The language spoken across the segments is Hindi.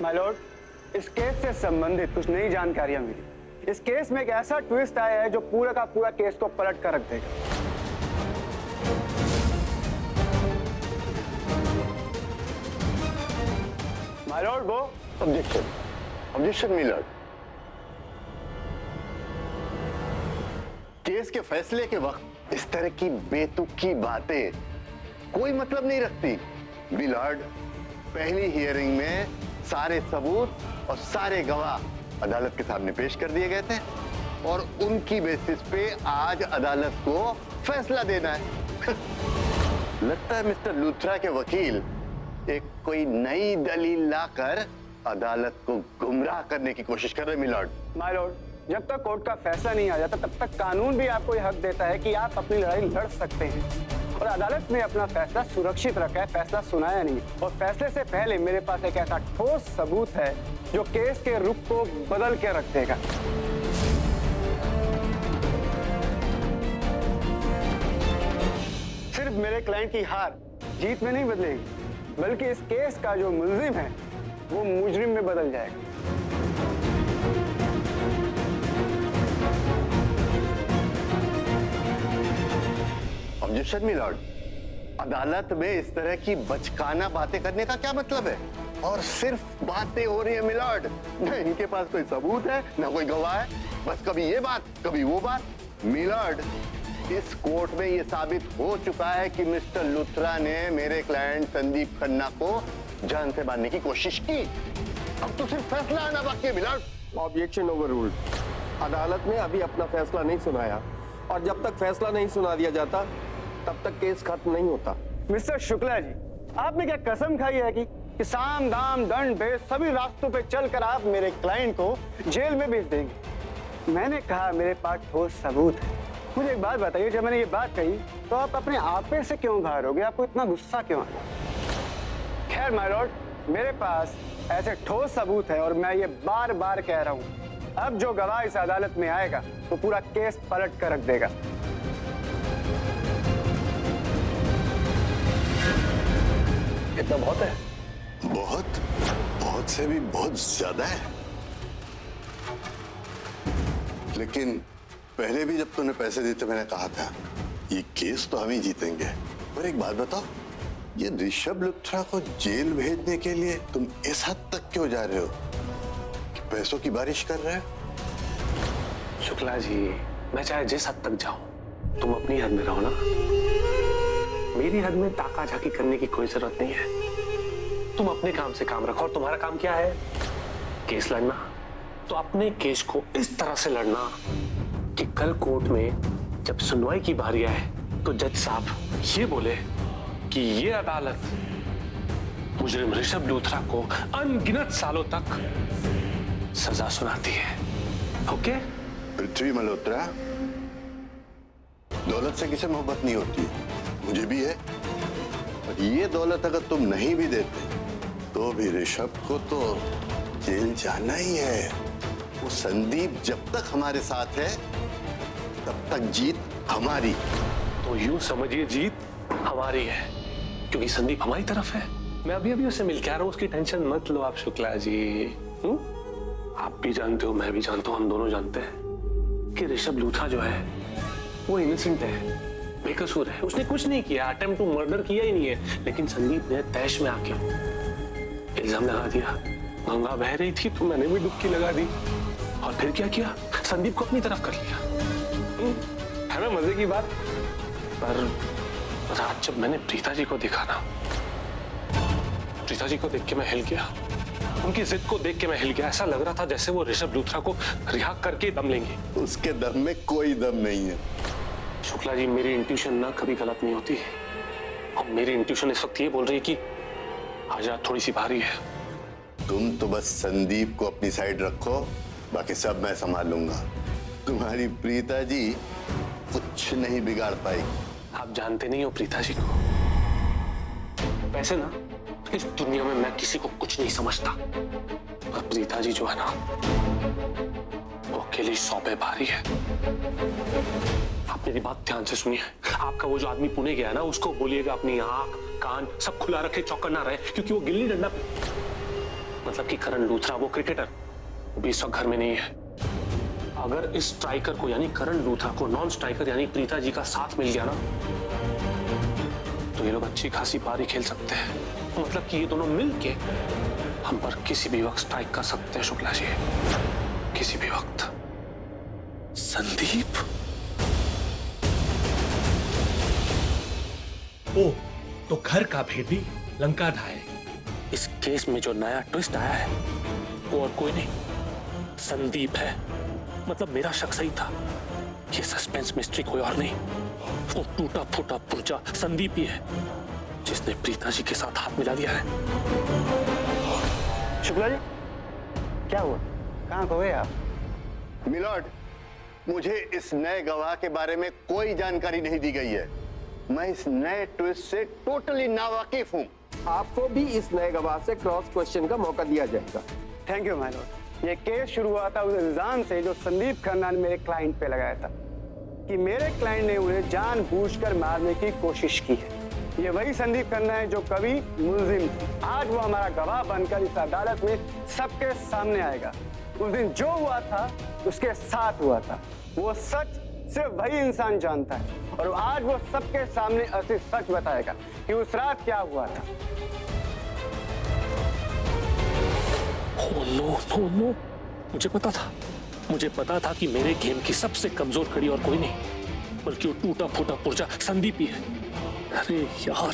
माय लॉर्ड, इस केस से संबंधित कुछ नई जानकारियां मिली। इस केस में एक ऐसा ट्विस्ट आया है जो पूरा का पूरा केस को पलट कर रख देगा। माय लॉर्ड, वो ऑब्जेक्शन, ऑब्जेक्शन मिलर्ड। केस के फैसले के वक्त इस तरह की बेतुकी बातें कोई मतलब नहीं रखती। मिलर्ड, पहली हियरिंग में सारे सबूत और सारे गवाह अदालत के सामने पेश कर दिए गए थे और उनकी बेसिस पे आज अदालत को फैसला देना है। लगता है मिस्टर लूथरा के वकील एक कोई नई दलील लाकर अदालत को गुमराह करने की कोशिश कर रहे हैं मिलर्ड। माय लॉर्ड, जब तक कोर्ट का फैसला नहीं आ जाता तब तक कानून भी आपको यह हक देता है कि आप अपनी लड़ाई लड़ सकते हैं। और अदालत ने अपना फैसला सुरक्षित रखा है, फैसला सुनाया नहीं। और फैसले से पहले मेरे पास एक ऐसा ठोस सबूत है जो केस के रुख को बदल के रख देगा। सिर्फ मेरे क्लाइंट की हार जीत में नहीं बदलेगी, बल्कि इस केस का जो मुल्जिम है वो मुजरिम में बदल जाएगा। ऑब्जेक्शन मिलर्ड, अदालत में इस तरह की बचकाना बातें करने का क्या मतलब है? और सिर्फ बातें हो रही है मिलर्ड, न इनके पास कोई सबूत है न कोई गवाह है। बस कभी ये बात कभी वो बात। मिलर्ड, इस कोर्ट में ये साबित हो चुका है कि मिस्टर लूथरा ने मेरे क्लाइंट संदीप खन्ना को जान से मारने की कोशिश की। अब तो सिर्फ फैसला आना बाकी है मिलर्ड। Objection overruled. अदालत ने अभी अपना फैसला नहीं सुनाया और जब तक फैसला नहीं सुना दिया जाता तब तक केस खत्म नहीं होता। मिस्टर शुक्ला जी, आपने क्या कसम खाई है कि साम दाम दंड भेद सभी रास्तों पे चलकर आप मेरे क्लाइंट को जेल में भेज देंगे? मैंने कहा मेरे पास ठोस सबूत है। मुझे एक बात बताइए, जब मैंने ये बात कही तो आप अपने आपे से क्यों बाहर हो गए? आपको इतना गुस्सा क्यों आया? खैर माय लॉर्ड, मेरे पास ऐसे ठोस सबूत है और मैं ये बार बार कह रहा हूं, अब जो गवाह इस अदालत में आएगा तो पूरा केस पलट कर रख देगा। इतना बहुत है? बहुत, बहुत से भी बहुत ज्यादा है। लेकिन पहले भी जब तूने पैसे दिए थे मैंने कहा था ये केस तो हम ही जीतेंगे। पर एक बात बताओ, ये ऋषभ लूथरा को जेल भेजने के लिए तुम इस हद तक क्यों जा रहे हो कि पैसों की बारिश कर रहे हो? शुक्ला जी, मैं चाहे जिस हद तक जाऊं, तुम अपनी हद में रहो ना। मेरी हद में ताका झाकी करने की कोई जरूरत नहीं है। तुम अपने काम से काम रखो। और तुम्हारा काम क्या है? केस लड़ना। तो अपने केस को इस तरह से लड़ना कि कल कोर्ट में जब सुनवाई की बारी आए तो जज साहब ये बोले कि ये अदालत मुजरिम ऋषभ लूथरा को अनगिनत सालों तक सजा सुनाती है। ओके? पृथ्वी मल्होत्रा, दौलत से किसे मोहब्बत नहीं होती, मुझे भी है। और ये दौलत अगर तुम नहीं भी देते तो भी ऋषभ को तो जेल जाना ही है। वो संदीप जब तक हमारे साथ है तब तक जीत हमारी। तो यूं समझिए जीत हमारी है क्योंकि संदीप हमारी तरफ है। मैं अभी अभी उससे मिल के आ रहा हूं, उसकी टेंशन मत लो आप शुक्ला जी। आप भी जानते हो, मैं भी जानता हूं, हम दोनों जानते हैं कि ऋषभ लूथरा जो है वो इनोसेंट है, बेकसूर है। उसने कुछ नहीं किया, अटेम्प्ट टू मर्डर किया ही नहीं है। लेकिन संदीप ने तैश में आके इल्जाम लगा दिया। गंगा बह रही थी तो मैंने भी डुबकी लगा दी। और फिर क्या किया? संदीप को अपनी तरफ कर लिया। है ना मजे की बात? पर रात जब मैंने प्रीता जी को देखा ना, प्रीता जी को देख के मैं हिल गया। उनकी जिद को देख के मैं हिल गया। ऐसा लग रहा था जैसे वो ऋषभ लूथरा को रिहा करके दम लेंगे। उसके दम में कोई दम नहीं है। शुक्ला जी, मेरी इंट्यूशन ना कभी गलत नहीं होती। और मेरी इंट्यूशन इस वक्त ये बोल रही है कि आजाद थोड़ी सी भारी है। तुम तो बस संदीप को अपनी साइड रखो, बाकी सब मैं संभाल लूंगा। तुम्हारी प्रीता जी कुछ नहीं बिगाड़ पाएगी। आप जानते नहीं हो प्रीता जी को। वैसे ना इस दुनिया में मैं किसी को कुछ नहीं समझता, पर प्रीता जी जो है ना वो अकेली 100 पे भारी है। आप मेरी बात ध्यान से सुनिए। आपका वो जो आदमी पुणे गया है ना, उसको बोलिएगा अपनी आंख कान सब खुला रखे, चौकन्ना रहे, क्योंकि वो गिल्ली डंडा मतलब कि करण लूथरा वो क्रिकेटर वो भी इस वक्त घर में नहीं है। अगर इस स्ट्राइकर को यानी करण लूथरा को नॉन स्ट्राइकर यानी प्रीता जी का साथ मिल गया ना तो ये लोग अच्छी खासी पारी खेल सकते हैं। मतलब कि ये दोनों मिलके हम पर किसी भी वक्त स्ट्राइक कर सकते हैं शुक्ला जी, किसी भी वक्त। संदीप ओ, तो घर का भेदी लंका ढाए। इस केस में जो नया ट्विस्ट आया है वो और कोई नहीं, संदीप है। मतलब मेरा शक सही था, ये सस्पेंस मिस्ट्री कोई और नहीं, वो टूटा फूटा पुर्जा संदीप ही है जिसने प्रीता जी के साथ हाथ मिला दिया है। शुक्ला जी, क्या हुआ? कहाँ खोए आप? मिलॉर्ड, मुझे इस नए गवाह के बारे में कोई जानकारी नहीं दी गई है। मैं इस नए ट्विस्ट से टोटली नावाकिफ हूँ। आपको भी इस नए गवाह से क्रॉस क्वेश्चन का मौका दिया जाएगा। Thank you my Lord. ये केस शुरू हुआ था उस इल्जाम से जो संदीप खन्ना ने मेरे क्लाइंट पे लगाया था कि मेरे क्लाइंट ने उन्हें जानबूझकर मारने की कोशिश की है। ये वही संदीप खन्ना है जो कभी मुल्जिम था। आज वो हमारा गवाह बनकर इस अदालत में सबके सामने आएगा। उस दिन जो हुआ था उसके साथ हुआ था, वो सच सिर्फ वही इंसान जानता है और आज वो सबके सामने असली सच बताएगा कि उस रात क्या हुआ था। ओह नो नो नो, मुझे पता था कि मेरे गेम की सबसे कमजोर कड़ी और कोई नहीं बल्कि वो टूटा फूटा पुर्जा संदीप ही है। अरे यार,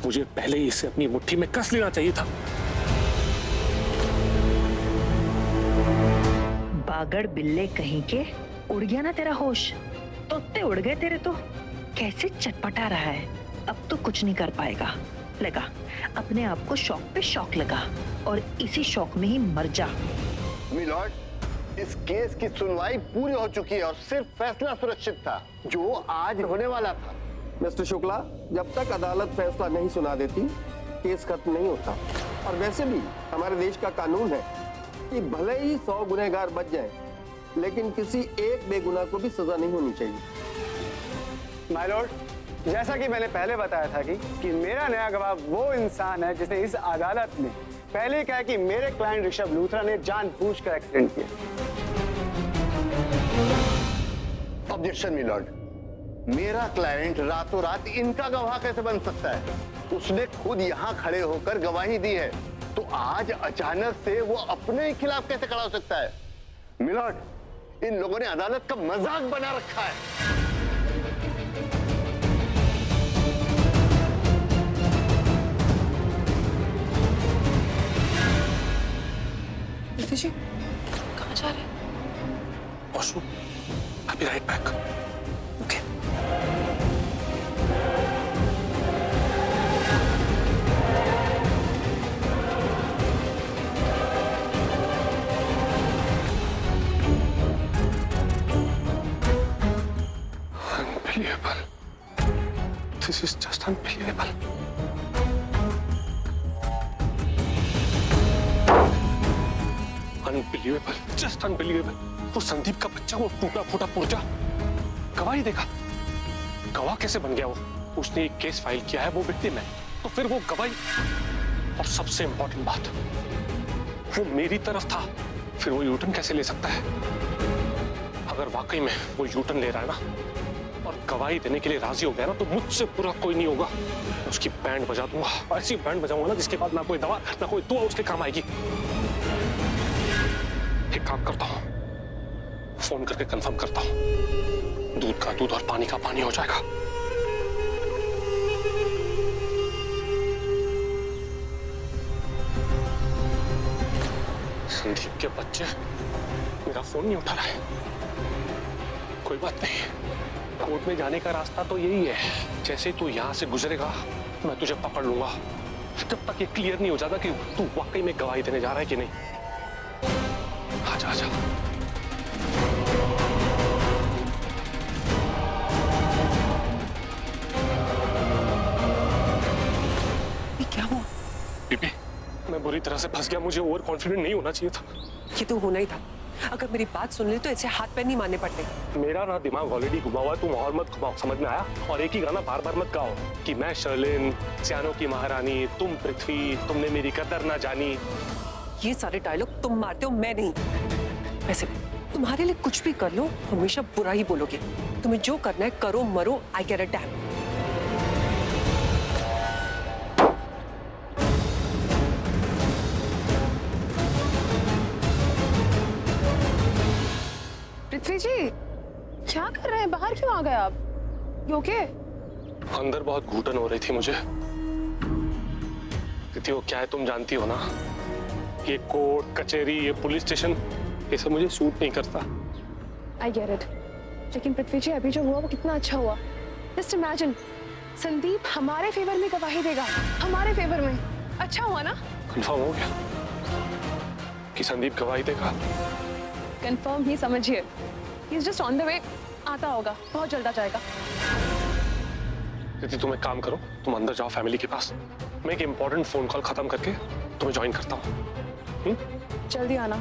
मुझे पहले ही इसे अपनी मुट्ठी में कस लेना चाहिए था। बागड़ बिल्ले कहीं के, उड़ गया ना तेरा होश? तोते उड़ गए तेरे तो। कैसे चटपटा रहा है, अब तो कुछ नहीं कर पाएगा। लगा अपने आप को शौक पे शौक लगा और इसी शौक में ही मर जा। मिलॉर्ड, इस केस की सुनवाई पूरी हो चुकी है और सिर्फ फैसला सुरक्षित था जो आज होने वाला था। मिस्टर शुक्ला, जब तक अदालत फैसला नहीं सुना देती केस खत्म नहीं होता। और वैसे भी हमारे देश का कानून है कि भले ही 100 गुनहगार बच जाएं, लेकिन किसी एक बेगुनाह को भी सजा नहीं होनी चाहिए। माय लॉर्ड, जैसा कि मैंने पहले बताया था कि मेरा नया गवाह वो इंसान है जिसने इस अदालत में पहले कहा कि मेरे क्लाइंट ऋषभ लूथरा ने जानबूझकर एक्सीडेंट किया। ऑब्जेक्शन मिलॉर्ड, मेरा क्लाइंट रातों रात इनका गवाह कैसे बन सकता है? उसने खुद यहाँ खड़े होकर गवाही दी है, तो आज अचानक से वो अपने ही खिलाफ कैसे खड़ा हो सकता है? मिलॉर्ड, इन लोगों ने अदालत का मजाक बना रखा है। जी, कहाँ जा रहे हैं? Washroom, I'll be right back. Okay. Unbelievable. This is just unbelievable. Unbelievable, just unbelievable. वो संदीप का बच्चा, वो टूटा फूटा पुर्जा गवाही देगा। गवाह कैसे बन गया वो? उसने एक केस फाइल किया है, वो विक्टिम है, तो फिर वो गवाही। और सबसे इंपॉर्टेंट बात, वो मेरी तरफ था, फिर वो यूटर्न कैसे ले सकता है? अगर वाकई में वो यूटर्न ले रहा है ना और गवाही देने के लिए राजी हो गया ना, तो मुझसे बुरा कोई नहीं होगा। उसकी बैंड बजा दूंगा, ऐसी बैंड बजाऊंगा ना जिसके बाद ना कोई दवा ना कोई दुआ उसके काम आएगी। एक काम करता हूं, फोन करके कंफर्म करता हूं, दूध का दूध और पानी का पानी हो जाएगा। संदीप के बच्चे मेरा फोन नहीं उठा रहा है। कोई बात नहीं, कोर्ट में जाने का रास्ता तो यही है। जैसे तू यहां से गुजरेगा मैं तुझे पकड़ लूंगा, जब तक ये क्लियर नहीं हो जाता कि तू वाकई में गवाही देने जा रहा है कि नहीं। आजा आजा। क्या हुआ? बीबी, मैं बुरी तरह से फंस गया। मुझे ओवर कॉन्फिडेंट नहीं होना चाहिए था। ये तो होना ही था। अगर मेरी बात सुन ले तो ऐसे हाथ पैर नहीं मारने पड़ते। मेरा ना दिमाग ऑलरेडी घुमा हुआ है, तुम और मत घुमाओ, समझ में आया? और एक ही गाना बार बार मत गाओ कि मैं शर्लिन, सियानों की महारानी, तुम पृथ्वी, तुमने मेरी कदर ना जानी। ये सारे डायलॉग तुम मारते हो, मैं नहीं। वैसे भी तुम्हारे लिए कुछ भी कर लो, हमेशा बुरा ही बोलोगे। तुम्हें जो करना है करो, मरो, आई गेट अ डैम। पृथ्वी जी, क्या कर रहे हैं? बाहर क्यों आ गए आप? You okay? अंदर बहुत घुटन हो रही थी मुझे। कृति, वो क्या है तुम जानती हो ना, ये कोर्ट कचहरी, ये पुलिस स्टेशन, ये सब मुझे सूट नहीं करता। I get it. लेकिन पृथ्वी जी, अभी जो हुआ वो कितना अच्छा हुआ। Just imagine, संदीप हमारे फेवर में गवाही देगा, हमारे फेवर में। अच्छा हुआ ना? कंफर्म हो गया कि संदीप गवाही देगा? कंफर्म ही समझिए। He's just on the way. आता होगा, बहुत जल्द आ जाएगा। कृति, तुम एक काम करो, तुम अंदर जाओ फैमिली के पास। मैं एक इंपॉर्टेंट फोन कॉल खत्म करके तुम्हें ज्वाइन करता हूँ। जल्दी आना।